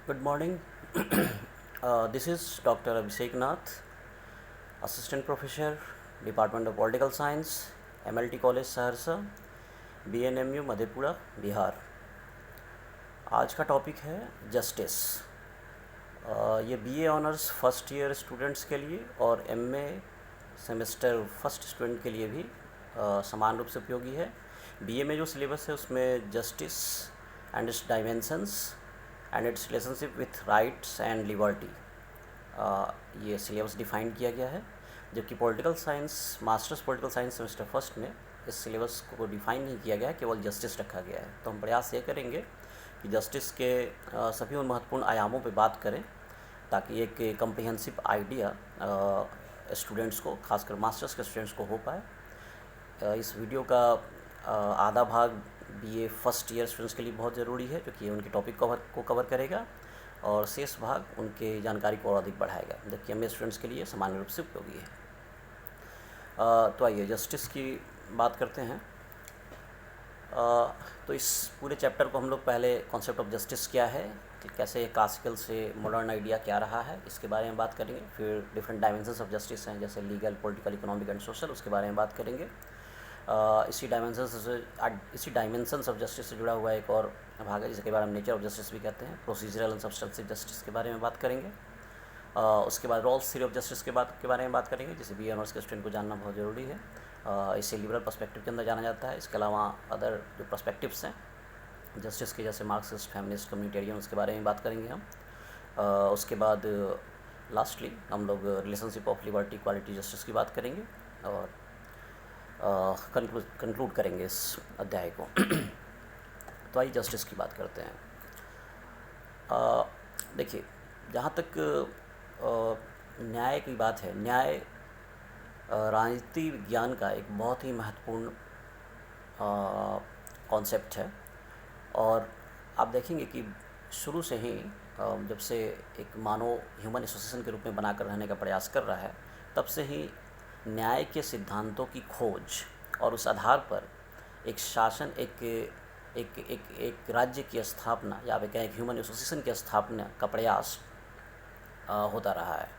Good morning. This is Dr. Abhishek Nath, Assistant Professor, Department of Political Science, MLT College Saharsa, BNMU Madhepura Bihar. आज का topic है justice. ये BA honours first year students के लिए और MA semester first student के लिए भी समान रूप से उपयोगी है। BA में जो सिलेबस है उसमें justice and it's dimensions and it's relationship with rights and liberty ये सिलेबस डिफाइन किया गया है, जबकि political science masters political science semester first में इस सिलेबस को डिफाइन नहीं किया गया है, केवल जस्टिस रखा गया है। तो हम प्रयास ये करेंगे कि जस्टिस के सभी उन महत्वपूर्ण आयामों पर बात करें ताकि एक कम्प्रिहेंसिव आइडिया स्टूडेंट्स को, खासकर मास्टर्स के स्टूडेंट्स को हो पाए। इस वीडियो का आधा भाग BA फर्स्ट ईयर स्टूडेंट्स के लिए बहुत ज़रूरी है क्योंकि उनके टॉपिक को कवर करेगा और शेष भाग उनके जानकारी को और अधिक बढ़ाएगा, जबकि MA स्टूडेंट्स के लिए सामान्य रूप से उपयोगी है। तो आइए जस्टिस की बात करते हैं। तो इस पूरे चैप्टर को हम लोग पहले कॉन्सेप्ट ऑफ जस्टिस क्या है, कैसे क्लासिकल से मॉडर्न आइडिया क्या रहा है, इसके बारे में बात करेंगे। फिर डिफरेंट डायमेंशंस ऑफ जस्टिस हैं जैसे legal, political, economic and social, उसके बारे में बात करेंगे। इसी डायमेंशंस ऑफ जस्टिस से जुड़ा हुआ एक और भाग है जिसके बारे में नेचर ऑफ जस्टिस भी कहते हैं। प्रोसीजरल एंड सब्सटेंसिव जस्टिस के बारे में बात करेंगे। उसके बाद रॉल्स थ्योरी ऑफ जस्टिस के बारे में बात करेंगे, जिसे BA ऑनर्स के स्टूडेंट को जानना बहुत ज़रूरी है। इसे लिबरल पर्सपेक्टिव के अंदर जाना जाता है। इसके अलावा अदर जो पर्सपेक्टिव्स हैं जस्टिस के, जैसे मार्क्सिस्ट, फेमिनिस्ट, कम्युनिटेरियन, उसके बारे में बात करेंगे हम। उसके बाद लास्टली हम लोग relationship of liberty, equality, justice की बात करेंगे और कंक्लूड करेंगे इस अध्याय को। तो आइए जस्टिस की बात करते हैं। देखिए, जहाँ तक न्याय की बात है, न्याय राजनीति विज्ञान का एक बहुत ही महत्वपूर्ण कॉन्सेप्ट है और आप देखेंगे कि शुरू से ही जब से एक मानव ह्यूमन एसोसिएशन के रूप में बनाकर रहने का प्रयास कर रहा है, तब से ही न्याय के सिद्धांतों की खोज और उस आधार पर एक शासन, एक राज्य की स्थापना या फिर एक ह्यूमन एसोसिएशन की स्थापना का प्रयास होता रहा है।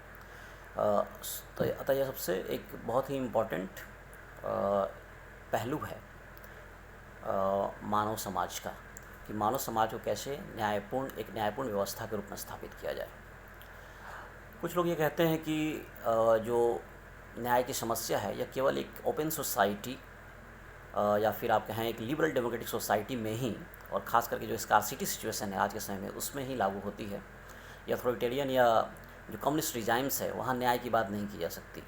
तो अतः यह सबसे एक बहुत ही इम्पोर्टेंट पहलू है मानव समाज का, कि मानव समाज को कैसे एक न्यायपूर्ण व्यवस्था के रूप में स्थापित किया जाए। कुछ लोग ये कहते हैं कि जो न्याय की समस्या है यह केवल एक ओपन सोसाइटी या फिर आप कहें एक लिबरल डेमोक्रेटिक सोसाइटी में ही, और ख़ास करके जो स्कार्सिटी सिचुएशन है आज के समय में, उसमें ही लागू होती है। या अथॉरिटेरियन या जो कम्युनिस्ट रिजाइम्स है वहाँ न्याय की बात नहीं की जा सकती।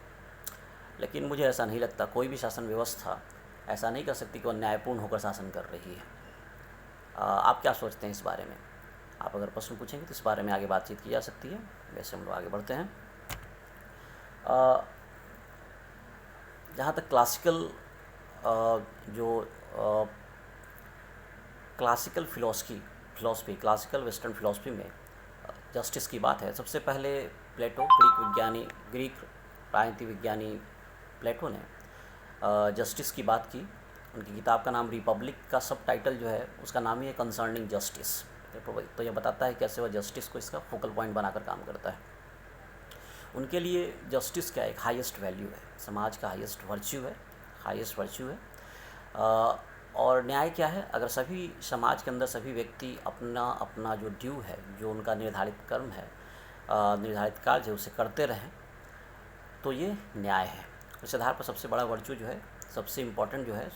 लेकिन मुझे ऐसा नहीं लगता, कोई भी शासन व्यवस्था ऐसा नहीं कर सकती कि वह न्यायपूर्ण होकर शासन कर रही है। आप क्या सोचते हैं इस बारे में? आप अगर प्रश्न पूछेंगे तो इस बारे में आगे बातचीत की जा सकती है। वैसे हम लोग आगे बढ़ते हैं। जहाँ तक क्लासिकल क्लासिकल वेस्टर्न फिलॉसफी में जस्टिस की बात है, सबसे पहले प्लेटो, ग्रीक राजनीति विज्ञानी प्लेटो ने जस्टिस की बात की। उनकी किताब का नाम रिपब्लिक का सब टाइटल जो है उसका नाम ही है कंसर्निंग जस्टिस। तो यह बताता है कैसे वह जस्टिस को इसका फोकल पॉइंट बनाकर काम करता है। उनके लिए जस्टिस क्या एक हाईएस्ट वैल्यू है, समाज का हाईएस्ट वर्च्यू है। और न्याय क्या है? अगर सभी समाज के अंदर सभी व्यक्ति अपना अपना जो ड्यू है, जो उनका निर्धारित कर्म है, निर्धारित कार्य है, उसे करते रहें, तो ये न्याय है। इस आधार पर सबसे बड़ा वर्च्यू जो है, सबसे इम्पोर्टेंट जो है,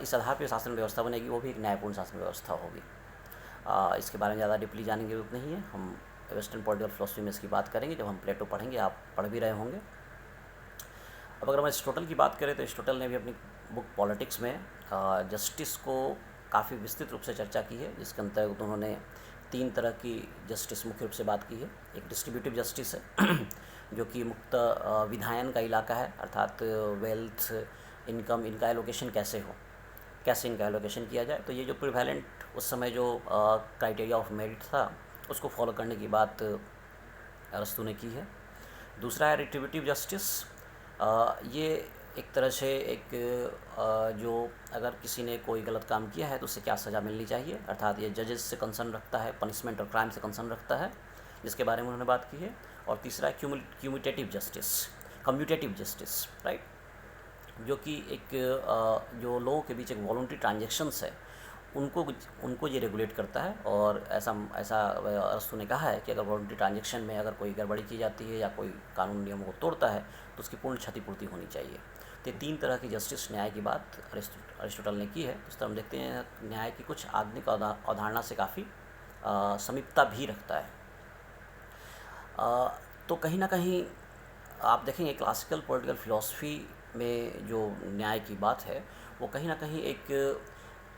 इस आधार पर शासन व्यवस्था बनेगी, वो भी एक न्यायपूर्ण शासन व्यवस्था होगी। इसके बारे में ज़्यादा डीपली जानने की जरूरत नहीं है। हम वेस्टर्न पॉलिटिकल फिलॉसफी में इसकी बात करेंगे जब हम प्लेटो पढ़ेंगे, आप पढ़ भी रहे होंगे। अब अगर हम एरिस्टोटल की बात करें तो एरिस्टोटल ने भी अपनी बुक पॉलिटिक्स में जस्टिस को काफ़ी विस्तृत रूप से चर्चा की है, जिसके अंतर्गत उन्होंने 3 तरह की जस्टिस मुख्य रूप से बात की है। एक डिस्ट्रीब्यूटिव जस्टिस है जो कि मुक्त विधायन का इलाका है, अर्थात वेल्थ, इनकम, इनका एलोकेशन कैसे इनका एलोकेशन किया जाए। तो ये जो प्रिवेलेंट उस समय जो क्राइटेरिया ऑफ मेरिट था उसको फॉलो करने की बात अरस्तू ने की है। दूसरा है रिट्रीब्यूटिव जस्टिस। ये एक तरह से एक जो अगर किसी ने कोई गलत काम किया है तो उसे क्या सज़ा मिलनी चाहिए, अर्थात ये जजेस से कंसर्न रखता है, पनिशमेंट और क्राइम से कंसर्न रखता है, जिसके बारे में उन्होंने बात की है। और तीसरा है क्यूमुटेटिव जस्टिस, कम्यूटेटिव जस्टिस, राइट, जो कि एक जो लोगों के बीच एक वॉलंटरी ट्रांजेक्शन्स है उनको ये रेगुलेट करता है। और ऐसा ऐसा अरस्तू ने कहा है कि अगर वॉलंटरी ट्रांजेक्शन में अगर कोई गड़बड़ी की जाती है या कोई कानून नियमों को तोड़ता है तो उसकी पूर्ण क्षतिपूर्ति होनी चाहिए। तो ये 3 तरह की जस्टिस न्याय की बात अरिस्टोटल ने की है। इस तरह हम देखते हैं न्याय की कुछ आधुनिक अवधारणा से काफ़ी समीपता भी रखता है। तो कहीं ना कहीं आप देखेंगे क्लासिकल पॉलिटिकल फ़िलॉसफी में जो न्याय की बात है वो कहीं ना कहीं एक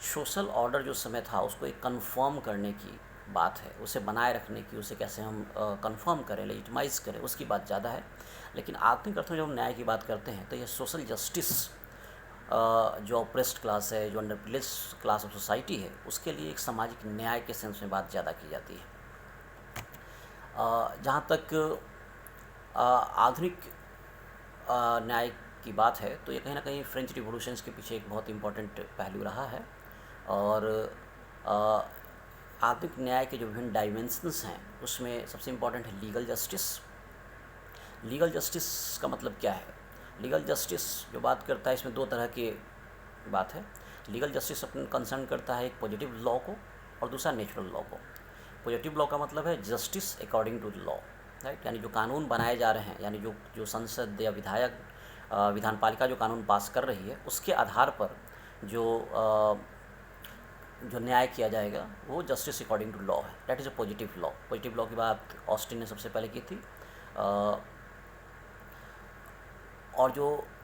सोशल ऑर्डर जो समय था उसको एक कन्फर्म करने की बात है, उसे बनाए रखने की, उसे कैसे हम कन्फर्म करें, लेजिटिमाइज़ करें, उसकी बात ज़्यादा है। लेकिन आधुनिक अर्थों में जब हम न्याय की बात करते हैं तो ये सोशल जस्टिस, जो ऑप्रेस्ड क्लास है, जो under privilege class of society है, उसके लिए एक सामाजिक न्याय के सेंस में बात ज़्यादा की जाती है। जहाँ तक आधुनिक न्याय की बात है तो ये कहीं ना कहीं फ्रेंच रिवॉल्यूशंस के पीछे एक बहुत इम्पोर्टेंट पहलू रहा है। और आधुनिक न्याय के जो विभिन्न डायमेंशंस हैं उसमें सबसे इम्पोर्टेंट है लीगल जस्टिस। लीगल जस्टिस का मतलब क्या है? लीगल जस्टिस जो बात करता है इसमें 2 तरह की बात है। लीगल जस्टिस अपन कंसर्न करता है एक पॉजिटिव लॉ को और दूसरा नेचुरल लॉ को। पॉजिटिव लॉ का मतलब है justice according to the law, right, यानी जो कानून बनाए जा रहे हैं, यानी जो संसद या विधान पालिका जो कानून पास कर रही है उसके आधार पर जो न्याय किया जाएगा वो जस्टिस अकॉर्डिंग टू लॉ है। That is a positive law. Positive law की बात ऑस्टिन ने सबसे पहले की थी। और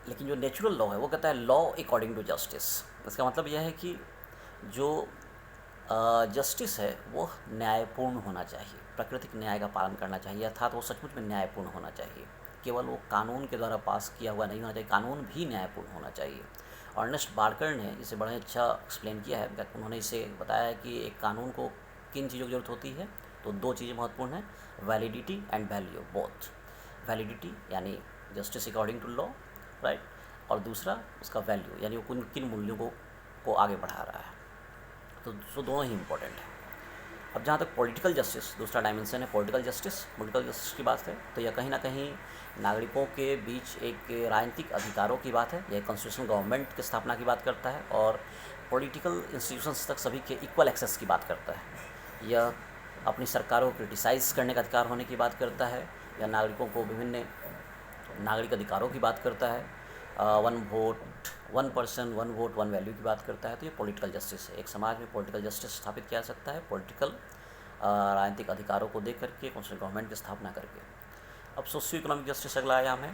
लेकिन जो नेचुरल लॉ है वो कहता है लॉ अकॉर्डिंग टू जस्टिस। इसका मतलब यह है कि जो जस्टिस है वो न्यायपूर्ण होना चाहिए, प्राकृतिक न्याय का पालन करना चाहिए, अर्थात वो सचमुच में न्यायपूर्ण होना चाहिए। केवल वो कानून के द्वारा पास किया हुआ नहीं होना चाहिए, कानून भी न्यायपूर्ण होना चाहिए। अर्नेस्ट बार्कर ने इसे बड़ा अच्छा एक्सप्लेन किया है। उन्होंने इसे बताया है कि एक कानून को किन चीज़ों की ज़रूरत होती है, तो 2 चीज़ें महत्वपूर्ण हैं, validity and value, both. Validity यानी justice according to law, right, और दूसरा उसका वैल्यू यानी वो किन मूल्यों को आगे बढ़ा रहा है। तो दोनों ही इम्पोर्टेंट है। अब जहाँ तक पॉलिटिकल जस्टिस, दूसरा डायमेंशन है पॉलिटिकल जस्टिस। पॉलिटिकल जस्टिस की बात है तो यह कहीं ना कहीं नागरिकों के बीच एक राजनीतिक अधिकारों की बात है। यह कॉन्स्टिट्यूशनल गवर्नमेंट की स्थापना की बात करता है और पॉलिटिकल इंस्टीट्यूशंस तक सभी के इक्वल एक्सेस की बात करता है। यह अपनी सरकारों को क्रिटिसाइज़ करने का अधिकार होने की बात करता है। यह नागरिकों को विभिन्न नागरिक अधिकारों की बात करता है। 1 वोट 1 पर्सन 1 वोट 1 वैल्यू की बात करता है। तो ये पॉलिटिकल जस्टिस है। एक समाज में पॉलिटिकल जस्टिस स्थापित किया जा सकता है पॉलिटिकल राजनीतिक अधिकारों को देख करके, कॉन्स्टिट्यूशनल गवर्नमेंट की स्थापना करके। अब सोशियो इकोनॉमिक जस्टिस अगला आयाम है,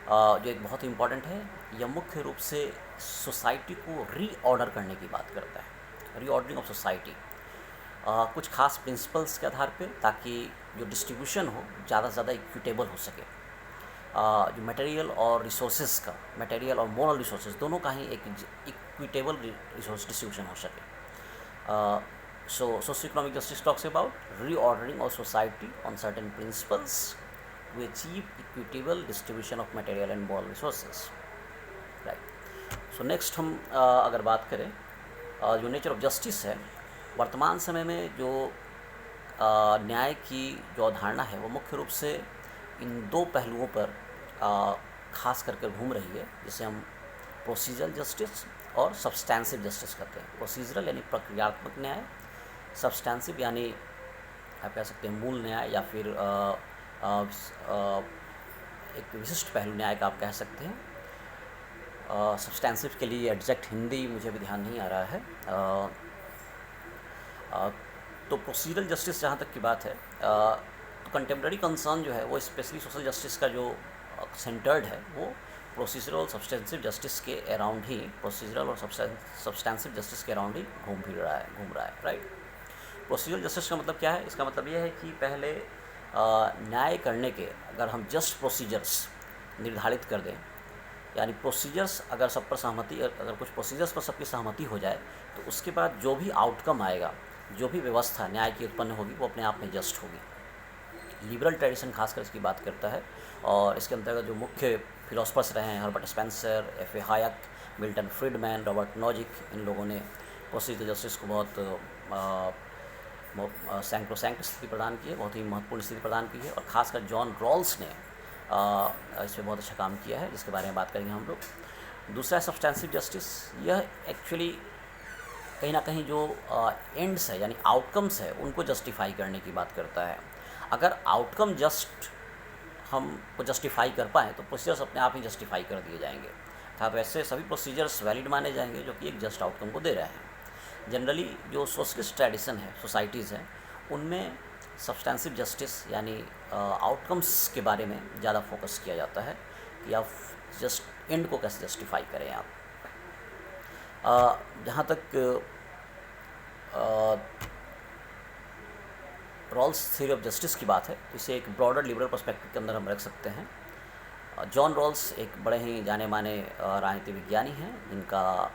जो एक बहुत इंपॉर्टेंट है। यह मुख्य रूप से सोसाइटी को रीऑर्डर करने की बात करता है, रीऑर्डरिंग ऑफ सोसाइटी, कुछ खास प्रिंसिपल्स के आधार पे, ताकि जो डिस्ट्रीब्यूशन हो ज़्यादा से ज़्यादा इक्विटेबल हो सके। जो मटेरियल और रिसोर्सेज का, मटेरियल और मोरल रिसोर्सेज दोनों का ही एक इक्विटेबल रिसोर्स डिस्ट्रीब्यूशन हो सके। So socio-economic justice talks about reordering of society on certain principles to achieve equitable distribution of material and moral resources, right? So next हम अगर बात करें जो नेचर ऑफ जस्टिस है, वर्तमान समय में जो न्याय की जो अवधारणा है वो मुख्य रूप से इन 2 पहलुओं पर खास करके घूम रही है, जिसे हम प्रोसीजरल जस्टिस और सब्सटेंसिव जस्टिस कहते हैं। प्रोसीजरल यानी प्रक्रियात्मक न्याय, सब्सटेंसिव यानी आप कह सकते हैं मूल न्याय या फिर एक विशिष्ट पहलू न्याय का आप कह सकते हैं। सब्सटेंसिव के लिए एग्जैक्ट हिंदी मुझे भी ध्यान नहीं आ रहा है। तो प्रोसीजरल जस्टिस जहाँ तक की बात है, तो कंटेम्प्रेरी कंसर्न जो है वो स्पेशली सोशल जस्टिस का जो सेंटर्ड है वो प्रोसीजरल और सब्सटेंसिव जस्टिस के अराउंड ही, प्रोसीजरल और सब्सटेंसिव जस्टिस के अराउंड ही घूम रहा है, राइट। प्रोसीजरल जस्टिस का मतलब क्या है? इसका मतलब ये है कि पहले न्याय करने के अगर हम जस्ट प्रोसीजर्स निर्धारित कर दें, यानी प्रोसीजर्स अगर सब पर सहमति, अगर कुछ प्रोसीजर्स पर सबकी सहमति हो जाए तो उसके बाद जो भी आउटकम आएगा, जो भी व्यवस्था न्याय की उत्पन्न होगी वो अपने आप में जस्ट होगी। लिबरल ट्रेडिशन खासकर इसकी बात करता है। और इसके अंतर्गत जो मुख्य फिलोसफर्स रहे हैं, Herbert Spencer, F A. Hayek, Milton Friedman, Robert Nozick, इन लोगों ने प्रोसीजर जस्टिस को बहुत सैंक्रोसैंक्ट स्थिति प्रदान की है, बहुत ही महत्वपूर्ण स्थिति प्रदान की है। और ख़ासकर जॉन रॉल्स ने इस पर बहुत अच्छा काम किया है, जिसके बारे में बात करेंगे हम लोग। दूसरा सब्सटेंसिव जस्टिस, यह एक्चुअली कहीं ना कहीं जो एंड्स है यानी आउटकम्स है उनको जस्टिफाई करने की बात करता है। अगर आउटकम जस्ट हम को जस्टिफाई कर पाएँ तो प्रोसीजर्स अपने आप ही जस्टिफाई कर दिए जाएंगे, अर्थात वैसे सभी प्रोसीजर्स वैलिड माने जाएंगे जो कि एक जस्ट आउटकम को दे रहे हैं। जनरली जो सोशलिस्ट ट्रेडिशन है, सोसाइटीज़ हैं, उनमें सब्सटेंसिव जस्टिस यानी आउटकम्स के बारे में ज़्यादा फोकस किया जाता है कि आप जस्ट एंड को कैसे जस्टिफाई करें आप। जहाँ तक रॉल्स थ्योरी ऑफ जस्टिस की बात है तो इसे एक ब्रॉडर लिबरल पर्सपेक्टिव के अंदर हम रख सकते हैं। जॉन रॉल्स एक बड़े ही जाने माने राजनीति विज्ञानी हैं, जिनका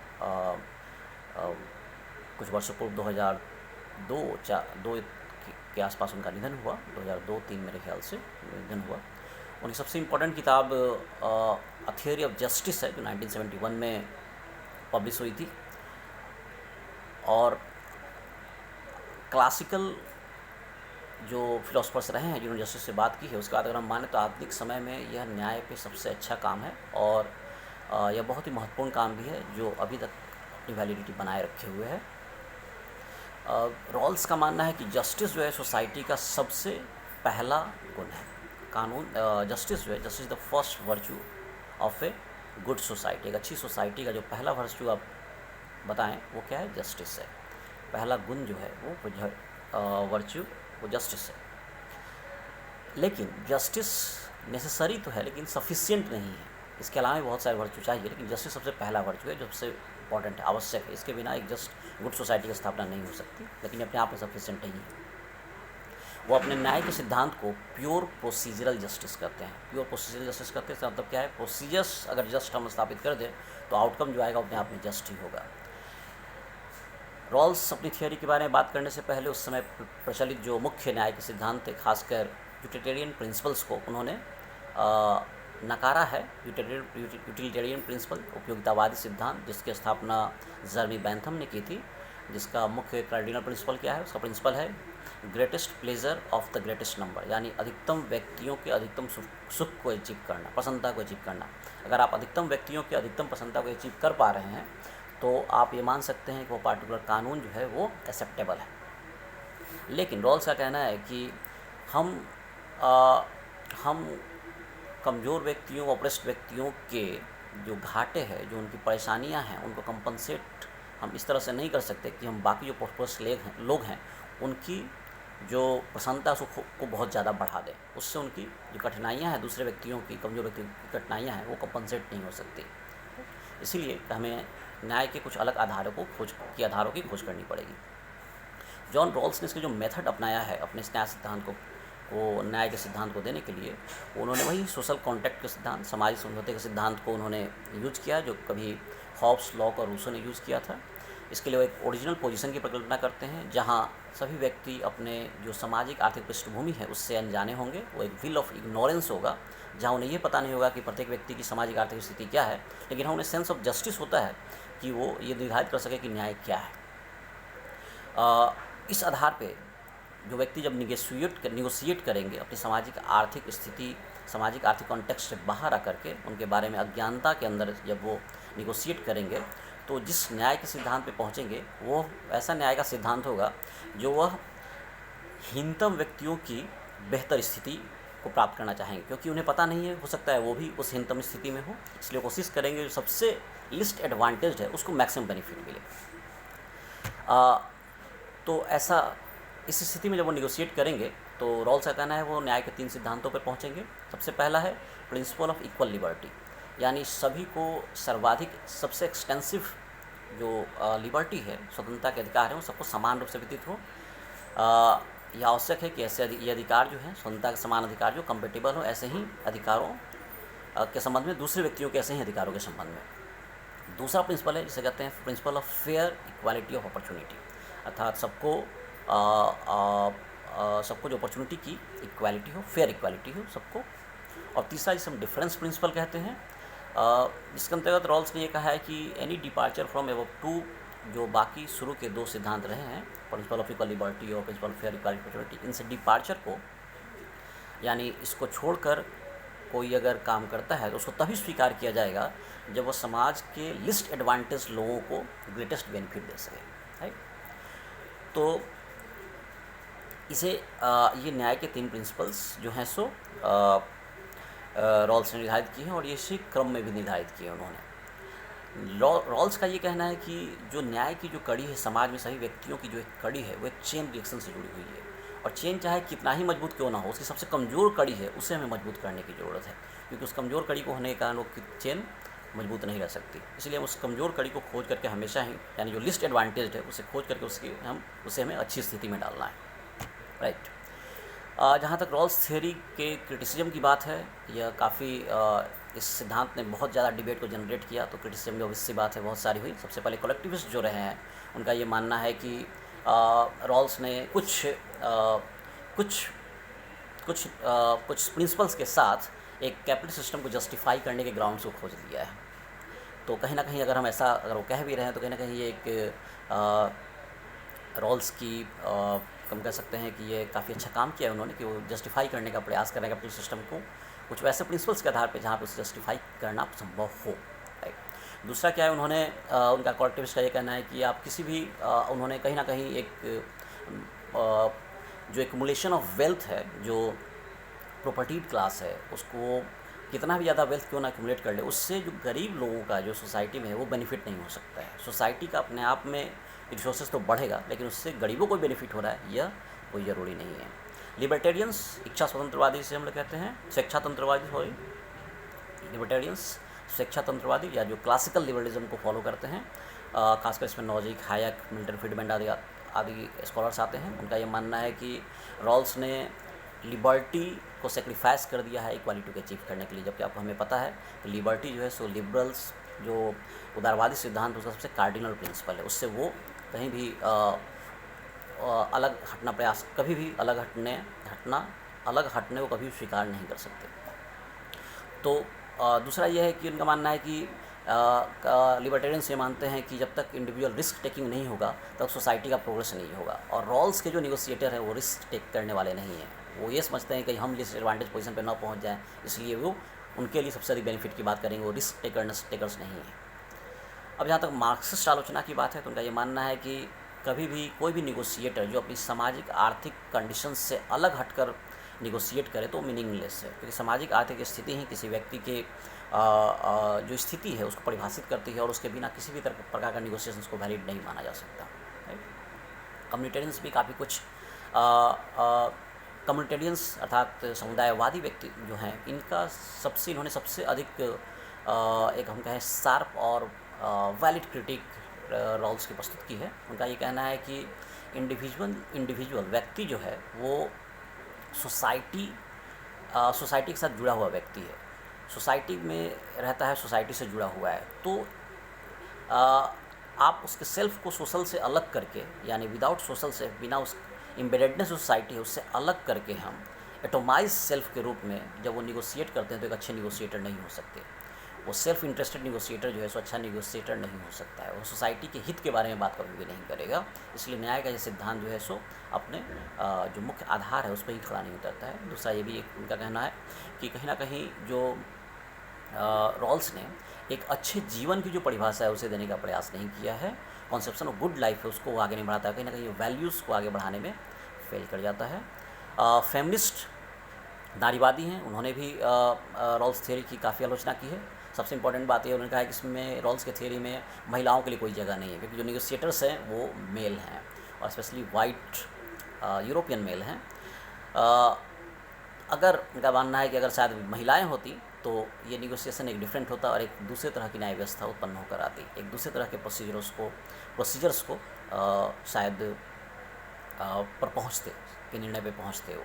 कुछ वर्षों पूर्व 2002 के आसपास उनका निधन हुआ, 2002-3 मेरे ख्याल से निधन हुआ। उनकी सबसे इम्पोर्टेंट किताब अ थ्योरी ऑफ जस्टिस है, जो 1971 में पब्लिश हुई थी। और क्लासिकल जो फिलोसफर्स रहे हैं जिन्होंने जस्टिस से बात की है, उसके बाद अगर हम माने तो आधुनिक समय में यह न्याय पे सबसे अच्छा काम है और यह बहुत ही महत्वपूर्ण काम भी है जो अभी तक अपनी वैलिडिटी बनाए रखे हुए है। रॉल्स का मानना है कि जस्टिस जो है सोसाइटी का सबसे पहला गुण है। कानून जस्टिस जो है, justice the first virtue of a good society. एक अच्छी सोसाइटी का जो पहला वर्च्यू आप बताएं वो क्या है? जस्टिस है। पहला गुण जो है वो वर्च्यू वो जस्टिस है। लेकिन जस्टिस नेसेसरी तो है लेकिन सफिशिएंट नहीं है। इसके अलावा बहुत सारे वर्च्यू चाहिए, लेकिन जस्टिस सबसे पहला वर्च्यू है जो सबसे इंपॉर्टेंट है, आवश्यक है। इसके बिना एक जस्ट गुड सोसाइटी की स्थापना नहीं हो सकती, लेकिन अपने आप में सफिशिएंट नहीं है। वो अपने न्याय के सिद्धांत को प्योर प्रोसीजरल जस्टिस करते हैं। प्योर प्रोसीजरल जस्टिस करते हैं मतलब क्या है? प्रोसीजर्स अगर जस्ट हम स्थापित कर दें तो आउटकम जो आएगा अपने आप में जस्ट ही होगा। रॉल्स अपनी थियोरी के बारे में बात करने से पहले उस समय प्रचलित जो मुख्य न्याय के सिद्धांत थे, खासकर यूटिलिटेरियन प्रिंसिपल्स को उन्होंने नकारा है। यूटिलिटेरियन प्रिंसिपल, उपयोगितावादी सिद्धांत, जिसकी स्थापना जर्मी बैंथम ने की थी, जिसका मुख्य कार्डिनल प्रिंसिपल क्या है? उसका प्रिंसिपल है greatest pleasure of the greatest number, यानी अधिकतम व्यक्तियों के अधिकतम सुख को अचीव करना, प्रसन्नता को अचीव करना। अगर आप अधिकतम व्यक्तियों के अधिकतम प्रसन्नता को अचीव कर पा रहे हैं तो आप ये मान सकते हैं कि वो पार्टिकुलर कानून जो है वो एक्सेप्टेबल है। लेकिन रॉल्स का कहना है कि हम कमज़ोर व्यक्तियों, ऑप्रेस्ड व्यक्तियों के जो घाटे हैं, जो उनकी परेशानियां हैं, उनको कंपनसेट हम इस तरह से नहीं कर सकते कि हम बाकी जो पोस्ट लोग हैं उनकी जो प्रसन्नता को बहुत ज़्यादा बढ़ा दें। उससे उनकी जो कठिनाइयाँ हैं, दूसरे व्यक्तियों की, कमज़ोर व्यक्तियों की कठिनाइयाँ हैं, वो कंपनसेट नहीं हो सकती। इसीलिए हमें न्याय के कुछ अलग आधारों की खोज करनी पड़ेगी। जॉन रॉल्स ने इसके जो मेथड अपनाया है अपने न्याय के सिद्धांत को देने के लिए, उन्होंने वही सोशल कॉन्ट्रैक्ट के सिद्धांत, सामाजिक समझौते के सिद्धांत को उन्होंने यूज किया जो कभी हॉब्स, लॉक और रूसो ने यूज़ किया था। इसके लिए वो एक ओरिजिनल पोजीशन की परिकल्पना करते हैं जहां सभी व्यक्ति अपने जो सामाजिक आर्थिक पृष्ठभूमि है उससे अनजाने होंगे। वो एक विल ऑफ इग्नोरेंस होगा जहां उन्हें ये पता नहीं होगा कि प्रत्येक व्यक्ति की सामाजिक आर्थिक स्थिति क्या है, लेकिन उन्हें सेंस ऑफ जस्टिस होता है कि वो ये निर्धारित कर सके कि न्याय क्या है। इस आधार पे जो व्यक्ति जब निगोशिएट करेंगे अपनी सामाजिक आर्थिक स्थिति, सामाजिक आर्थिक कॉन्टेक्स्ट से बाहर आकर के उनके बारे में अज्ञानता के अंदर जब वो निगोशिएट करेंगे तो जिस न्याय के सिद्धांत पे पहुंचेंगे वो ऐसा न्याय का सिद्धांत होगा जो वह हीनतम व्यक्तियों की बेहतर स्थिति को प्राप्त करना चाहेंगे, क्योंकि उन्हें पता नहीं है, हो सकता है वो भी उस हीनतम स्थिति में हो, इसलिए कोशिश करेंगे जो सबसे लिस्ट एडवांटेज है उसको मैक्सिमम बेनिफिट मिले। तो ऐसा इस स्थिति में जब वो निगोशिएट करेंगे तो रॉल्स का कहना है वो न्याय के 3 सिद्धांतों पर पहुंचेंगे। सबसे पहला है प्रिंसिपल ऑफ इक्वल लिबर्टी, यानी सभी को सर्वाधिक, सबसे एक्सटेंसिव जो लिबर्टी है, स्वतंत्रता के अधिकार हैं, वो सबको समान रूप से वितरित हो। यह आवश्यक है कि ऐसे ये अधिकार जो हैं, स्वतंत्रता के समान अधिकार जो कंपेटेबल हो ऐसे ही अधिकारों के संबंध में दूसरे व्यक्तियों के ऐसे ही अधिकारों के संबंध में। दूसरा प्रिंसिपल है जिसे कहते हैं principle of fair equality of opportunity, अर्थात सबको सबको जो अपॉर्चुनिटी की इक्वालिटी हो, फेयर इक्वालिटी हो सबको। और तीसरा जिसे हम डिफरेंस प्रिंसिपल कहते हैं, जिसके अंतर्गत रॉल्स ने ये कहा है कि any departure from above two, जो बाकी शुरू के दो सिद्धांत रहे हैं, प्रिंसिपल ऑफ इक्वल लिबर्टी और principle of fair equality opportunity, इनसे डिपार्चर को, यानी इसको छोड़कर कोई अगर काम करता है तो उसको तभी स्वीकार किया जाएगा जब वो समाज के लिस्ट एडवांटेज लोगों को ग्रेटेस्ट बेनिफिट दे सके, राइट। तो इसे ये न्याय के 3 प्रिंसिपल्स जो हैं सो रॉल्स ने निर्धारित किए हैं, और ये इसी क्रम में भी निर्धारित किए उन्होंने। रॉल्स का ये कहना है कि जो न्याय की जो कड़ी है समाज में सभी व्यक्तियों की जो एक कड़ी है वो एक चेन रिएक्शन से जुड़ी हुई है, और चेन चाहे कितना ही मजबूत क्यों ना हो, उसकी सबसे कमज़ोर कड़ी है उसे हमें मजबूत करने की ज़रूरत है, क्योंकि उस कमज़ोर कड़ी को होने के कारण वो चेन मजबूत नहीं रह सकती। इसलिए हम उस कमज़ोर कड़ी को खोज करके हमेशा ही, यानी जो लिस्ट एडवांटेज है उसे खोज करके उसे हमें अच्छी स्थिति में डालना है, राइट। जहाँ तक रॉल्स थ्योरी के क्रिटिसिज्म की बात है, यह काफ़ी इस सिद्धांत ने बहुत ज़्यादा डिबेट को जनरेट किया, तो क्रिटिसिज्म जो इससे बात है बहुत सारी हुई। सबसे पहले कलेक्टिविस्ट जो रहे हैं उनका ये मानना है कि रॉल्स ने कुछ प्रिंसिपल्स के साथ एक कैपिटल सिस्टम को जस्टिफाई करने के ग्राउंड्स को खोज लिया है। तो कहीं ना कहीं अगर वो कह भी रहे हैं तो कहीं ना कहीं ये एक रॉल्स की हम कह सकते हैं कि ये काफ़ी अच्छा काम किया है उन्होंने, कि वो जस्टिफाई करने का प्रयास करें कैपिटल सिस्टम को कुछ वैसे प्रिंसिपल्स के आधार पे जहाँ पे उसे जस्टिफाई करना संभव हो, राइट। दूसरा क्या है, उन्होंने उनका कलेक्टिविस्ट का ये कहना है कि आप किसी भी उन्होंने कहीं ना कहीं जो एक्युमुलेशन ऑफ वेल्थ है, जो प्रॉपर्टीड क्लास है, उसको कितना भी ज़्यादा वेल्थ क्यों ना एक्युमुलेट कर ले, उससे जो गरीब लोगों का जो सोसाइटी में है वो बेनिफिट नहीं हो सकता है। सोसाइटी का अपने आप में रिसोर्सेज तो बढ़ेगा, लेकिन उससे गरीबों को बेनिफिट हो रहा है यह कोई ज़रूरी नहीं है। लिबर्टेरियंस इच्छा स्वतंत्रवादी से हम लोग कहते हैं, स्वेच्छातंत्रवादी लिबर्टेरियंस स्वेच्छातंत्रवादी, या जो क्लासिकल लिबरलिज्म को फॉलो करते हैं, खासकर इसमें नॉजिक, हायक, मिल्टन फ्रीडमैन आदि स्कॉलर्स आते हैं। उनका ये मानना है कि रॉल्स ने लिबर्टी को सेक्रीफाइस कर दिया है इक्वालिटी को अचीव करने के लिए, जबकि आपको हमें पता है कि लिबर्टी जो है सो लिबरल्स जो उदारवादी सिद्धांत उसका सबसे कार्डिनल प्रिंसिपल है, उससे वो कहीं भी अलग हटना प्रयास, कभी भी अलग हटने को कभी स्वीकार नहीं कर सकते। तो दूसरा यह है कि उनका मानना है कि लिबर्टेरियंस ये मानते हैं कि जब तक इंडिविजुअल रिस्क टेकिंग नहीं होगा तब सोसाइटी का प्रोग्रेस नहीं होगा, और रॉल्स के जो नेगोशिएटर हैं वो रिस्क टेक करने वाले नहीं हैं। वो ये समझते हैं कि हम जिस एडवांटेज पोजीशन पे ना पहुंच जाएं, इसलिए वो उनके लिए सबसे अधिक बेनिफिट की बात करेंगे, वो रिस्क टेकर्स नहीं हैं। अब जहाँ तक मार्क्सिस्ट आलोचना की बात है तो उनका ये मानना है कि कभी भी कोई भी नेगोशिएटर जो अपनी सामाजिक आर्थिक कंडीशंस से अलग हटकर नेगोशिएट करे तो मीनिंगलेस है, क्योंकि सामाजिक आर्थिक स्थिति ही किसी व्यक्ति के जो स्थिति है उसको परिभाषित करती है, और उसके बिना किसी भी प्रकार का नेगोशिएशंस को वैलिड नहीं माना जा सकता। कम्युनिटेरियंस भी काफ़ी कुछ कम्युनिटेरियंस अर्थात समुदायवादी व्यक्ति जो हैं, इन्होंने सबसे अधिक एक हम कहें शार्प और वैलिड क्रिटिक रॉल्स की प्रस्तुत की है। उनका ये कहना है कि इंडिविजुअल व्यक्ति जो है वो सोसाइटी के साथ जुड़ा हुआ व्यक्ति है, सोसाइटी में रहता है, सोसाइटी से जुड़ा हुआ है। तो आप उसके सेल्फ को सोशल से अलग करके, यानी विदाउट सोशल से, बिना उस एम्बेडेडनेस सोसाइटी है उससे अलग करके हम एटोमाइज सेल्फ के रूप में जब वो निगोशिएट करते हैं तो एक अच्छे निगोशिएटर नहीं हो सकते। वो सेल्फ इंटरेस्टेड निगोशिएटर जो है सो अच्छा निगोशिएटर नहीं हो सकता है, वो सोसाइटी के हित के बारे में बात कभी भी नहीं करेगा। इसलिए न्याय का ये सिद्धांत जो है सो अपने जो मुख्य आधार है उस पर ही खड़ा नहीं उतरता है। दूसरा ये भी उनका कहना है कि कहीं ना कहीं जो रॉल्स ने एक अच्छे जीवन की जो परिभाषा है उसे देने का प्रयास नहीं किया है, कॉन्सेप्शन ऑफ गुड लाइफ है उसको वो आगे नहीं बढ़ाता है, कहीं ना कहीं वैल्यूज़ को आगे बढ़ाने में फेल कर जाता है। फेमिनिस्ट नारीवादी हैं, उन्होंने भी रॉल्स थ्योरी की काफ़ी आलोचना की है। सबसे इंपॉर्टेंट बात ये उन्होंने कहा है कि इसमें रॉल्स के थ्योरी में महिलाओं के लिए कोई जगह नहीं है, क्योंकि जो नेगोशिएटर्स हैं वो मेल हैं, और स्पेशली वाइट यूरोपियन मेल हैं। अगर उनका मानना है कि अगर शायद महिलाएं होती तो ये नेगोशिएशन एक डिफरेंट होता और एक दूसरे तरह की न्याय व्यवस्था उत्पन्न होकर आती, एक दूसरे तरह के प्रोसीजर्स को शायद पर पहुँचते, के निर्णय पे पहुँचते हो।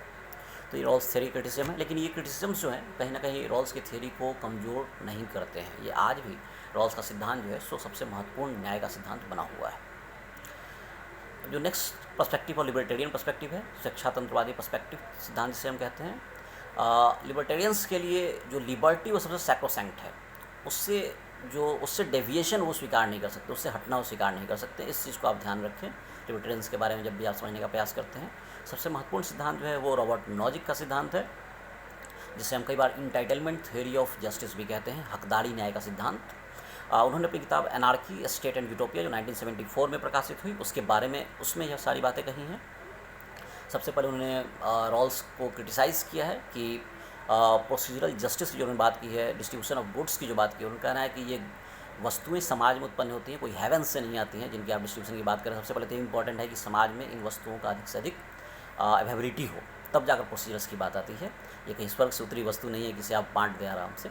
तो ये रॉल्स थ्योरी क्रिटिसिज्म है, लेकिन ये क्रिटिसिज्म्स जो हैं कहीं ना कहीं रॉल्स की थ्योरी को कमज़ोर नहीं करते हैं। ये आज भी रॉल्स का सिद्धांत जो है सो सबसे महत्वपूर्ण न्याय का सिद्धांत बना हुआ है। जो नेक्स्ट पर्सपेक्टिव और लिबर्टेरियन पर्सपेक्टिव है, स्वेच्छातंत्रवादी पर्सपेक्टिव सिद्धांत जिसे हम कहते हैं। लिबर्टेरियंस के लिए जो लिबर्टी वो सबसे सैक्रोसैंक्ट है, उससे डेविएशन वो स्वीकार नहीं कर सकते, उससे हटना वो स्वीकार नहीं कर सकते। इस चीज़ को आप ध्यान रखें लिबर्टेरियंस के बारे में जब भी आप समझने का प्रयास करते हैं। सबसे महत्वपूर्ण सिद्धांत जो है वो रॉबर्ट नॉजिक का सिद्धांत है, जिसे हम कई बार इंटाइटलमेंट थ्योरी ऑफ जस्टिस भी कहते हैं, हकदारी न्याय का सिद्धांत। उन्होंने अपनी किताब एनार्की स्टेट एंड यूटोपिया जो 1974 में प्रकाशित हुई, उसके बारे में उसमें यह सारी बातें कही हैं। सबसे पहले उन्होंने रॉल्स को क्रिटिसाइज़ किया है कि प्रोसीजरल जस्टिस जो उन्होंने बात की है, डिस्ट्रीब्यूशन ऑफ गुड्स की जो बात की है, उन्होंने कहना है कि ये वस्तुएं समाज में उत्पन्न होती हैं, कोई हेवन से नहीं आती हैं जिनकी आप डिस्ट्रीब्यूशन की बात करें। सबसे पहले तो इम्पॉर्टेंट है कि समाज में इन वस्तुओं का अधिक से अधिक अवेलेबिलिटी हो, तब जाकर प्रोसीजर्स की बात आती है। ये कहीं स्वर्ग से उतरी वस्तु नहीं है कि इसे आप बांट दें आराम से,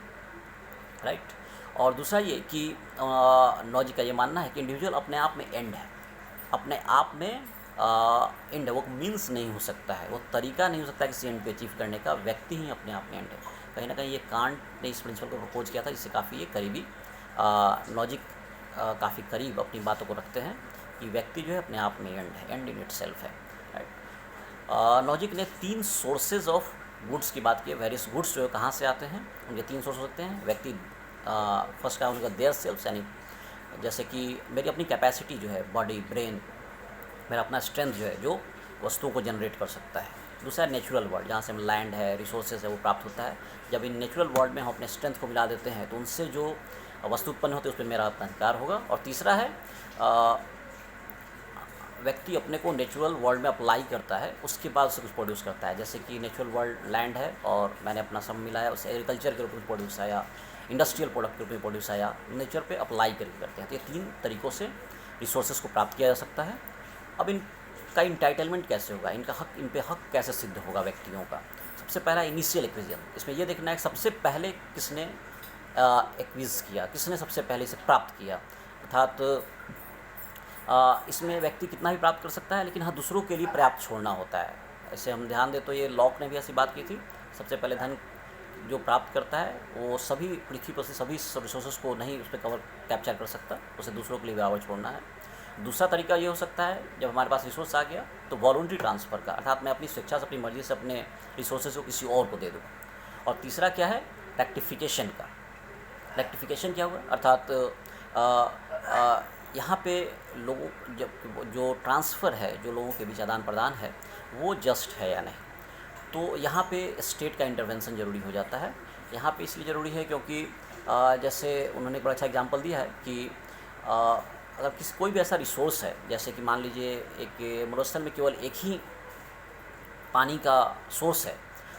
राइट। और दूसरा ये कि नॉजिक का ये मानना है कि इंडिविजुअल अपने आप में एंड है, अपने आप में एंड है, वो मीन्स नहीं हो सकता है, वो तरीका नहीं हो सकता किसी एंड को अचीव करने का, व्यक्ति ही अपने आप में एंड है। कहीं ना कहीं ये कांट ने इस प्रिंसिपल को प्रपोज किया था, जिससे काफ़ी ये करीबी लॉजिक काफ़ी करीब अपनी बातों को रखते हैं कि व्यक्ति जो है अपने आप में एंड है, एंड इन इट सेल्फ है, राइट। लॉजिक ने 3 सोर्सेज ऑफ गुड्स की बात की है। वेरियस गुड्स जो है कहाँ से आते हैं, उनके 3 सोर्स हो सकते हैं। व्यक्ति फर्स्ट का उनका देयर सेल्फ, यानी जैसे कि मेरी अपनी कैपेसिटी जो है, बॉडी, ब्रेन, मेरा अपना स्ट्रेंथ जो है, जो वस्तुओं को जनरेट कर सकता है। दूसरा है नेचुरल वर्ल्ड, जहाँ से हम लैंड है, रिसोर्सेज है, वो प्राप्त होता है। जब इन नेचुरल वर्ल्ड में हम अपने स्ट्रेंथ को मिला देते हैं तो उनसे जो वस्तु उत्पन्न होती है उस पर मेरा अपना अधिकार होगा। और तीसरा है व्यक्ति अपने को नेचुरल वर्ल्ड में अप्लाई करता है, उसके बाद उसे कुछ प्रोड्यूस करता है। जैसे कि नेचुरल वर्ल्ड लैंड है और मैंने अपना सब मिलाया, उसे एग्रीकल्चर के रूप में प्रोड्यूस आया, इंडस्ट्रियल प्रोडक्ट के रूप में प्रोड्यूस आया, नेचर पे अप्लाई करके करते हैं। तो ये 3 तरीक़ों से रिसोर्सेज को प्राप्त किया जा सकता है। अब इनका इंटाइटलमेंट कैसे होगा, इन पे हक कैसे सिद्ध होगा व्यक्तियों का। सबसे पहला इनिशियल एक्विजिशन, इसमें यह देखना है कि सबसे पहले किसने एक्विज किया, किसने सबसे पहले इसे प्राप्त किया। अर्थात इसमें व्यक्ति कितना भी प्राप्त कर सकता है, लेकिन हाँ दूसरों के लिए पर्याप्त छोड़ना होता है। ऐसे हम ध्यान दें तो ये लॉक ने भी ऐसी बात की थी, सबसे पहले धन जो प्राप्त करता है वो सभी पृथ्वी पर से सभी रिसोर्सेज को नहीं उस पर कैप्चर कर सकता, उसे दूसरों के लिए बराबर छोड़ना है। दूसरा तरीका ये हो सकता है जब हमारे पास रिसोर्स आ गया तो वॉलंटरी ट्रांसफ़र का, अर्थात मैं अपनी स्वेच्छा से, अपनी मर्जी से अपने रिसोर्सेज को किसी और को दे दूँ। और तीसरा क्या है, रेक्टिफिकेशन का। रेक्टिफिकेशन क्या हुआ, अर्थात यहाँ पे लोगों जो ट्रांसफ़र है, जो लोगों के बीच आदान प्रदान है, वो जस्ट है या नहीं। तो यहाँ पे स्टेट का इंटरवेंशन ज़रूरी हो जाता है। यहाँ पे इसलिए ज़रूरी है क्योंकि जैसे उन्होंने एक बड़ा अच्छा एग्जांपल दिया है कि अगर कोई भी ऐसा रिसोर्स है, जैसे कि मान लीजिए एक मरुस्थल में केवल एक ही पानी का सोर्स है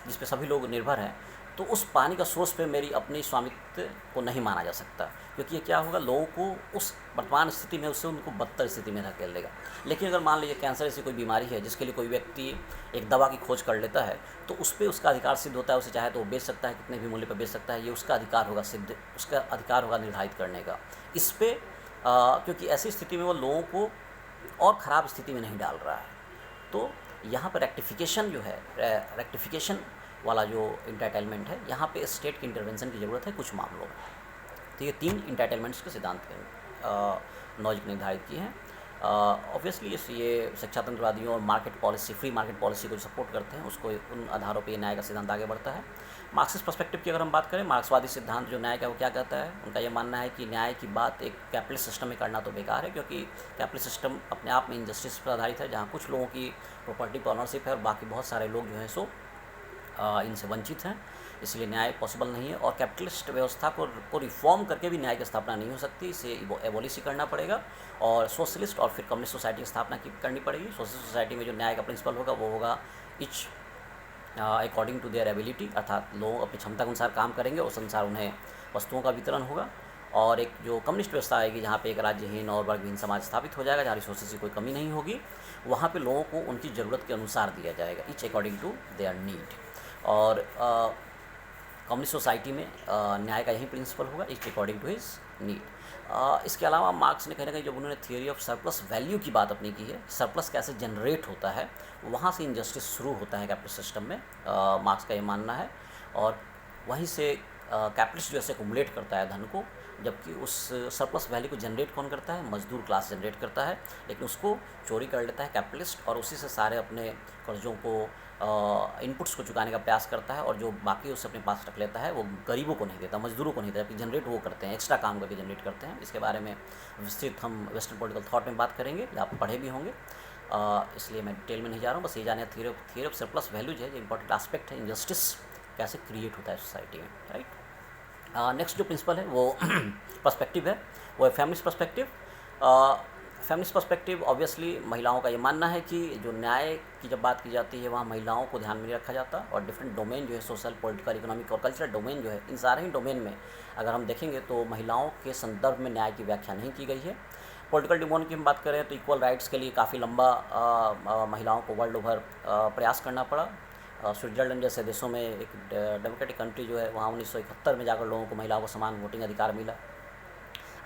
जिस पे सभी लोग निर्भर हैं, तो उस पानी का सोर्स पे मेरी अपनी स्वामित्व को नहीं माना जा सकता, क्योंकि ये क्या होगा, लोगों को उस वर्तमान स्थिति में उससे उनको बदतर स्थिति में धकेल देगा। लेकिन अगर मान लीजिए कैंसर ऐसी कोई बीमारी है जिसके लिए कोई व्यक्ति एक दवा की खोज कर लेता है, तो उस पर उसका अधिकार सिद्ध होता है। उसे चाहे तो वो बेच सकता है, कितने भी मूल्य पर बेच सकता है, ये उसका अधिकार होगा सिद्ध, उसका अधिकार होगा निर्धारित करने का इस पर, क्योंकि ऐसी स्थिति में वो लोगों को और ख़राब स्थिति में नहीं डाल रहा है। तो यहाँ पर रेक्टिफिकेशन जो है, रेक्टिफिकेशन वाला जो इंटाइटलमेंट है, यहाँ पे स्टेट के इंटरवेंशन की ज़रूरत है कुछ मामलों में। तो ये 3 इंटाइटलमेंट्स के सिद्धांत नॉजिक ने निर्धारित किए हैं। ऑब्वियसली ये शिक्षातंत्रवादियों और market policy, free market policy को जो सपोर्ट करते हैं, उसको उन आधारों पे न्याय का सिद्धांत आगे बढ़ता है। मार्क्सिस्ट पर्सपेक्टिव की अगर हम बात करें, मार्क्सवादी सिद्धांत जो न्याय का वो क्या कहता है, उनका ये मानना है कि न्याय की बात एक कैपिटलिस्ट सिस्टम में करना तो बेकार है, क्योंकि कैपिटलिस्ट सिस्टम अपने आप में इनजस्टिस पर आधारित है, जहाँ कुछ लोगों की प्रॉपर्टी पर ऑनरशिप है और बाकी बहुत सारे लोग जो हैं सो इनसे वंचित हैं, इसलिए न्याय पॉसिबल नहीं है। और कैपिटलिस्ट व्यवस्था को रिफॉर्म करके भी न्याय की स्थापना नहीं हो सकती, इसे एबॉलिश ही करना पड़ेगा। और सोशलिस्ट और फिर कम्युनिस्ट सोसाइटी की स्थापना करनी पड़ेगी। सोशलिस्ट सोसाइटी में जो न्याय का प्रिंसिपल होगा वो होगा each according to their ability, अर्थात लोग अपनी क्षमता के अनुसार काम करेंगे, उस अनुसार उन्हें वस्तुओं का वितरण होगा। और एक जो कम्युनिस्ट व्यवस्था आएगी जहाँ पे एक राज्यहीन और वर्गहीन समाज स्थापित हो जाएगा, जहाँ रिसोर्सेज की कोई कमी नहीं होगी, वहाँ पे लोगों को उनकी ज़रूरत के अनुसार दिया जाएगा, each according to their need. और कम्युनिस्ट सोसाइटी में न्याय का यही प्रिंसिपल होगा, each according to his need. इसके अलावा मार्क्स ने कहीं ना कहीं जब उन्होंने थियोरी ऑफ सरप्लस वैल्यू की बात अपनी की है, सरप्लस कैसे जनरेट होता है, वहाँ से इनजस्टिस शुरू होता है कैपिटलिस्ट सिस्टम में, मार्क्स का ये मानना है। और वहीं से कैपिटलिस्ट जो ऐसे एक्युमुलेट करता है धन को, जबकि उस सरप्लस वैल्यू को जनरेट कौन करता है? मजदूर क्लास जनरेट करता है, लेकिन उसको चोरी कर लेता है कैपिटलिस्ट और उसी से सारे अपने कर्ज़ों को इनपुट्स को चुकाने का प्रयास करता है, और जो बाकी उससे अपने पास रख लेता है वो गरीबों को नहीं देता, मजदूरों को नहीं देता, जबकि जनरेट वो करते हैं, एक्स्ट्रा काम करके जनरेट करते हैं। इसके बारे में विस्तृत हम वेस्टर्न पॉलिटिकल थॉट में बात करेंगे, आप पढ़े भी होंगे, इसलिए मैं डिटेल में नहीं जा रहा हूँ। बस ये जाने थियरी ऑफ सरप्लस वैल्यूज है, जो इंपॉर्टेंट एस्पेक्ट है इनजस्टिस कैसे क्रिएट होता है सोसाइटी में, राइट। नेक्स्ट जो प्रिंसिपल है वो पर्सपेक्टिव है, वो है feminist perspective. Feminist perspective obviously महिलाओं का ये मानना है कि जो न्याय की जब बात की जाती है वहाँ महिलाओं को ध्यान में नहीं रखा जाता, और डिफरेंट डोमेन जो है सोशल, पॉलिटिकल, इकोनॉमिक और कल्चरल डोमेन जो है, इन सारे ही डोमेन में अगर हम देखेंगे तो महिलाओं के संदर्भ में न्याय की व्याख्या नहीं की गई है। पॉलिटिकल डोमेन की हम बात करें तो इक्वल राइट्स के लिए काफ़ी लंबा महिलाओं को वर्ल्ड ओवर प्रयास करना पड़ा। स्विट्ज़रलैंड जैसे देशों में एक डेमोक्रेटिक कंट्री जो है, वहाँ 1971 में जाकर लोगों को महिलाओं को समान वोटिंग अधिकार मिला।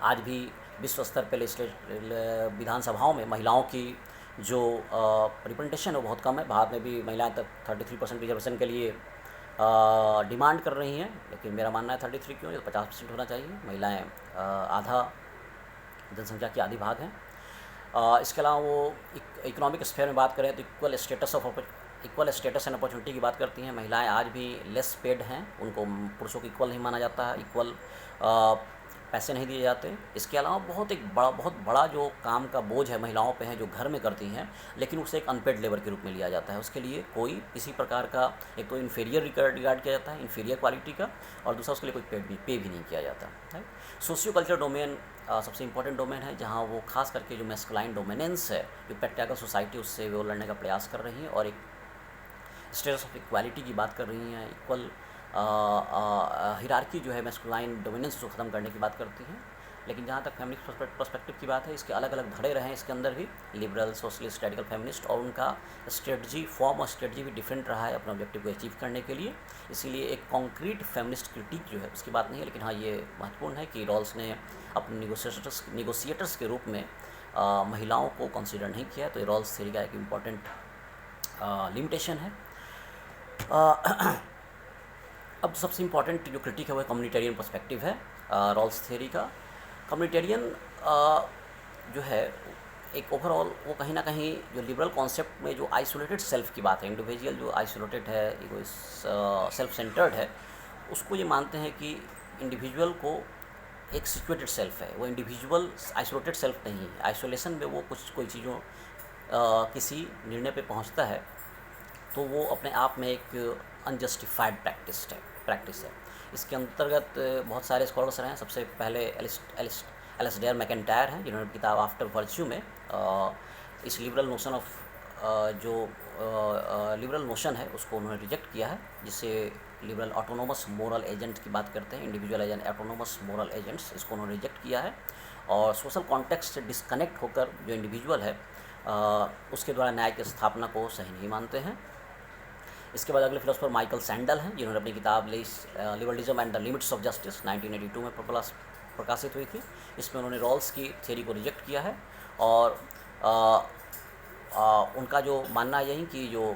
आज भी विश्व स्तर पर विधानसभाओं में महिलाओं की जो रिप्रेजेंटेशन है वो बहुत कम है। भारत में भी महिलाएं तक 33% रिजर्वेशन के लिए डिमांड कर रही हैं, लेकिन मेरा मानना है 33 क्यों, 50% होना चाहिए। महिलाएं आधा जनसंख्या के आधी भाग हैं। इसके अलावा वो इकोनॉमिक स्फेयर में बात करें तो इक्वल स्टेटस एंड अपॉर्चुनिटी की बात करती हैं। महिलाएं आज भी लेस पेड हैं, उनको पुरुषों को इक्वल नहीं माना जाता है, इक्वल पैसे नहीं दिए जाते। इसके अलावा बहुत बड़ा जो काम का बोझ है महिलाओं पे है, जो घर में करती हैं, लेकिन उसे एक अनपेड लेबर के रूप में लिया जाता है। उसके लिए कोई किसी प्रकार का, एक तो इन्फीरियर रिगार्ड किया जाता है, इन्फीरियर क्वालिटी का, और दूसरा उसके लिए कोई पे भी नहीं किया जाता है। सोशियो कल्चर डोमेन सबसे इंपॉर्टेंट डोमेन है, जहाँ वो खास करके जो मैस्कुलाइन डोमिनेंस है, जो पैट्रियार्कल सोसाइटी, उससे वो लड़ने का प्रयास कर रही हैं, और एक स्टेटस ऑफ इक्वालिटी की बात कर रही हैं, इक्वल हिरार्की जो है मैस्कुलाइन डोमिनेंस को ख़त्म करने की बात करती हैं। लेकिन जहाँ तक फेमिनिस्ट पर्सपेक्टिव की बात है, इसके अलग अलग धड़े रहे हैं इसके अंदर भी, लिबरल, सोशलिस्ट, रेडिकल फेमिनिस्ट, और उनका फॉर्म और स्ट्रेटजी भी डिफरेंट रहा है अपने ऑब्जेक्टिव को अचीव करने के लिए। इसीलिए एक कॉन्क्रीट फेमिनिस्ट क्रिटिक जो है उसकी बात नहीं है, लेकिन हाँ ये महत्वपूर्ण है कि रॉल्स ने अपने निगोशिएटर्स के रूप में महिलाओं को कंसिडर नहीं किया, तो ये रॉल्स थ्योरी का एक इम्पॉर्टेंट लिमिटेशन है। अब सबसे इम्पॉर्टेंट जो क्रिटिक है वो कम्युनिटेरियन पर्सपेक्टिव है रॉल्स थ्योरी का। कम्युनिटेरियन जो है एक ओवरऑल वो कहीं ना कहीं जो लिबरल कॉन्सेप्ट में जो आइसोलेटेड सेल्फ की बात है, इंडिविजुअल जो आइसोलेटेड है, सेल्फ सेंटर्ड है, उसको ये मानते हैं कि इंडिविजुअल को एक सिचुएटेड सेल्फ है, वो इंडिविजुअल आइसोलेटेड सेल्फ नहीं है। आइसोलेशन में वो कोई चीज़ों किसी निर्णय पे पहुंचता है तो वो अपने आप में एक अनजस्टिफाइड प्रैक्टिस है। इसके अंतर्गत बहुत सारे स्कॉलर्स रहे हैं। सबसे पहले एलिस्टेयर मैकेंटायर हैं, जिन्होंने किताब आफ्टर वर्च्यू में इस लिबरल नोशन ऑफ जो लिबरल नोशन है उसको उन्होंने रिजेक्ट किया है, जिससे लिबरल ऑटोनोमस मोरल एजेंट की बात करते हैं, individual agent autonomous moral agents, इसको उन्होंने रिजेक्ट किया है। और सोशल कॉन्टेक्स्ट से डिस्कनेक्ट होकर जो इंडिविजुअल है उसके द्वारा न्याय की स्थापना को सही नहीं मानते हैं। इसके बाद अगले फिलोसफर माइकल सैंडल हैं, जिन्होंने अपनी किताब liberalism and the limits of justice 1982 में प्रकाशित हुई थी। इसमें उन्होंने रॉल्स की थ्योरी को रिजेक्ट किया है, और उनका जो मानना यही कि जो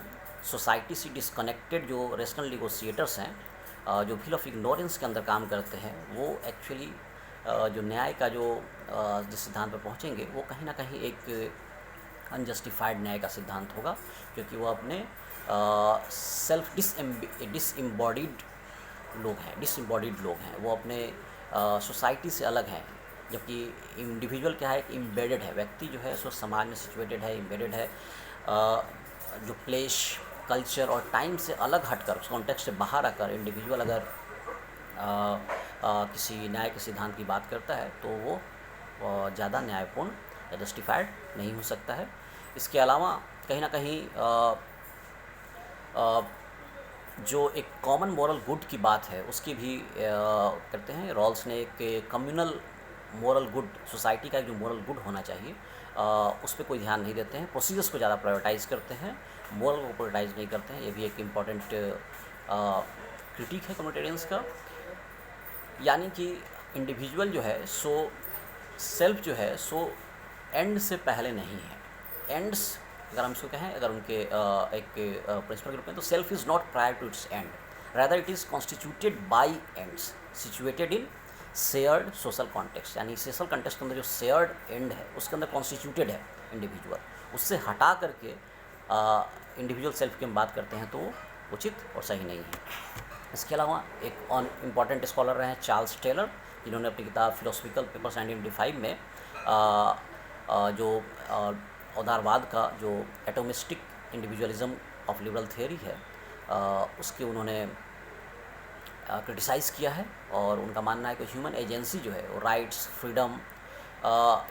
सोसाइटी से डिस्कनेक्टेड जो रेशनल निगोशिएटर्स हैं, जो फील ऑफ इग्नोरेंस के अंदर काम करते हैं, वो एक्चुअली जो न्याय का जो जिस सिद्धांत पर पहुँचेंगे वो कहीं ना कहीं एक अनजस्टिफाइड न्याय का सिद्धांत होगा, क्योंकि वो अपने सेल्फ डिसएम्बॉडीड लोग हैं, वो अपने सोसाइटी से अलग हैं। जबकि इंडिविजुअल क्या है, इम्बेडेड है, व्यक्ति जो है सो समाज में सिचुएटेड है, इम्बेडेड है, जो प्लेस, कल्चर और टाइम से अलग हटकर, उस कॉन्टेक्स्ट से बाहर आकर इंडिविजुअल अगर किसी न्याय के सिद्धांत की बात करता है तो वो ज़्यादा न्यायपूर्ण या जस्टिफाइड नहीं हो सकता है। इसके अलावा कहीं ना कहीं जो एक कॉमन मॉरल गुड की बात है उसकी भी करते हैं। रॉल्स ने एक कम्युनल मॉरल गुड, सोसाइटी का जो मॉरल गुड होना चाहिए उस पर कोई ध्यान नहीं देते हैं, प्रोसीजर्स को ज़्यादा प्रायोरिटाइज़ करते हैं, मॉरल को प्रायोरिटाइज़ नहीं करते हैं। ये भी एक इम्पॉर्टेंट क्रिटिक है कम्युनिटेरियंस का। यानी कि इंडिविजुअल जो है सो सेल्फ जो है सो एंड से पहले नहीं है। एंड्स अगर हम इसको कहें, अगर उनके एक प्रिंसिपल ग्रुप में, तो self is not prior to its end. rather it is constituted by ends situated in shared social context, यानी सोशल कॉन्टेक्स्ट के अंदर जो शेयर्ड एंड है उसके अंदर कॉन्स्टिट्यूटेड है इंडिविजुअल, उससे हटा करके इंडिविजुअल सेल्फ की हम बात करते हैं तो उचित और सही नहीं है। इसके अलावा एक और इम्पॉर्टेंट स्कॉलर रहे हैं चार्ल्स टेलर, जिन्होंने अपनी किताब फिलोसफिकल पेपर्स 1995 में जो उदारवाद का जो atomistic individualism of liberal theory है उसके उन्होंने क्रिटिसाइज़ किया है, और उनका मानना है कि ह्यूमन एजेंसी जो है वो राइट्स, फ्रीडम,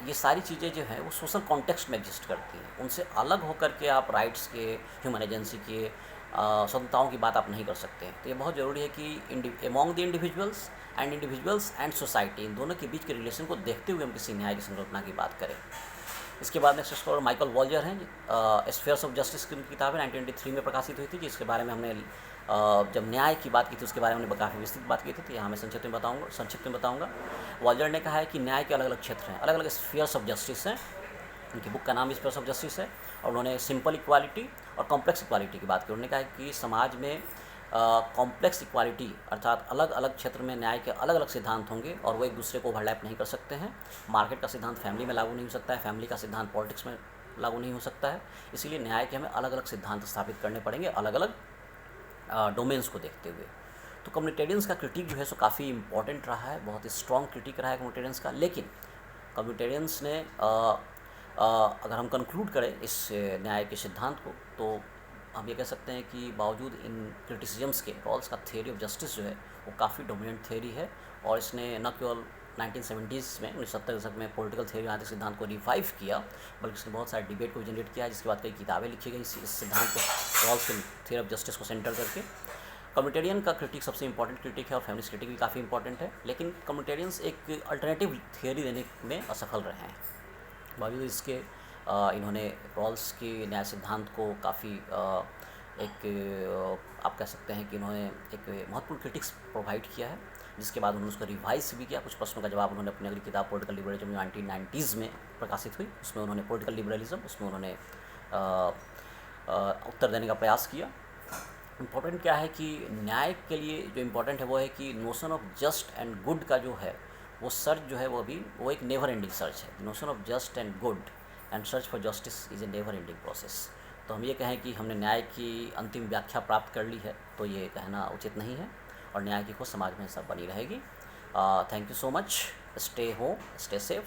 ये सारी चीज़ें जो हैं वो सोशल कॉन्टेक्स्ट में एग्जिस्ट करती हैं। उनसे अलग होकर के आप राइट्स के, ह्यूमन एजेंसी के, स्वतंत्रताओं की बात आप नहीं कर सकते हैं। तो ये बहुत ज़रूरी है कि among the individuals and society, इन दोनों के बीच के रिलेशन को देखते हुए हम किसी न्याय की संकल्पना की बात करें। इसके बाद नेक्स्ट स्कॉलर माइकल वॉल्जर हैं, स्फीयर्स ऑफ जस्टिस की किताब है 1993 में प्रकाशित हुई थी, जिसके बारे में हमने जब न्याय की बात की थी उसके बारे में काफ़ी विस्तृत बात की थी, तो यहाँ मैं संक्षिप्त में बताऊँगा। वॉल्जर ने कहा है कि न्याय के अलग अलग क्षेत्र हैं, अलग अलग स्फीयर्स ऑफ जस्टिस हैं। उनकी बुक का नाम स्फीयर्स ऑफ जस्टिस है, और उन्होंने सिंपल इक्वालिटी और कॉम्प्लेक्स इक्वालिटी की बात की। उन्होंने कहा कि समाज में कॉम्प्लेक्स इक्वालिटी अर्थात अलग अलग क्षेत्र में न्याय के अलग अलग सिद्धांत होंगे और वो एक दूसरे को ओवरलैप नहीं कर सकते हैं। मार्केट का सिद्धांत फैमिली में लागू नहीं हो सकता है, फैमिली का सिद्धांत पॉलिटिक्स में लागू नहीं हो सकता है। इसीलिए न्याय के हमें अलग अलग सिद्धांत स्थापित करने पड़ेंगे अलग अलग डोमेन्स को देखते हुए। तो कम्युनिटेरियंस का क्रिटिक जो है सो काफ़ी इंपॉर्टेंट रहा है, बहुत ही स्ट्रॉन्ग क्रिटिक रहा है कम्युनिटेरियंस का। लेकिन कम्युनिटेरियंस ने अगर हम कंक्लूड करें इस न्याय के सिद्धांत को, तो हम ये कह सकते हैं कि बावजूद इन क्रिटिसिजम्स के, रॉल्स का थ्योरी ऑफ जस्टिस जो है वो काफ़ी डोमिनेंट थ्योरी है, और इसने न केवल 1970s में 1970 दशक में पॉलिटिकल थ्योरी आदि सिद्धांत को रिवाइव किया, बल्कि इसने बहुत सारे डिबेट को जनरेट किया, जिसके बाद कई किताबें लिखी गई इस सिद्धांत को, रॉल्स के थ्योरी ऑफ जस्टिस को सेंटर करके। कम्युनिटेरियन का क्रिटिक सबसे इंपॉर्टेंट क्रिटिक है, और फेमिनिस्ट क्रिटिक भी काफ़ी इंपॉर्टेंट है, लेकिन कम्युनिटेरियंस एक अल्टरनेटिव थ्योरी देने में असफल रहे हैं। बावजूद इसके इन्होंने रॉल्स के न्याय सिद्धांत को काफ़ी आप कह सकते हैं कि इन्होंने एक महत्वपूर्ण क्रिटिक्स प्रोवाइड किया है, जिसके बाद उन्होंने उसको रिवाइज भी किया। कुछ प्रश्नों का जवाब उन्होंने अपनी अगली किताब पॉलिटिकल लिबरलिज्म जो 1990s में प्रकाशित हुई, उसमें उन्होंने पॉलिटिकल लिबरलिज्म, उसमें उन्होंने उत्तर देने का प्रयास किया। इम्पोर्टेंट क्या है कि न्याय के लिए जो इम्पोर्टेंट है वो है कि notion of just and good का जो है वो सर्च जो है वो एक नेवर एंडिंग सर्च है। Notion of just and good and search for justice is a never ending process. तो हम ये कहें कि हमने न्याय की अंतिम व्याख्या प्राप्त कर ली है, तो ये कहना उचित नहीं है, और न्याय की खोज समाज में सब बनी रहेगी। Thank you so much. Stay home, stay safe.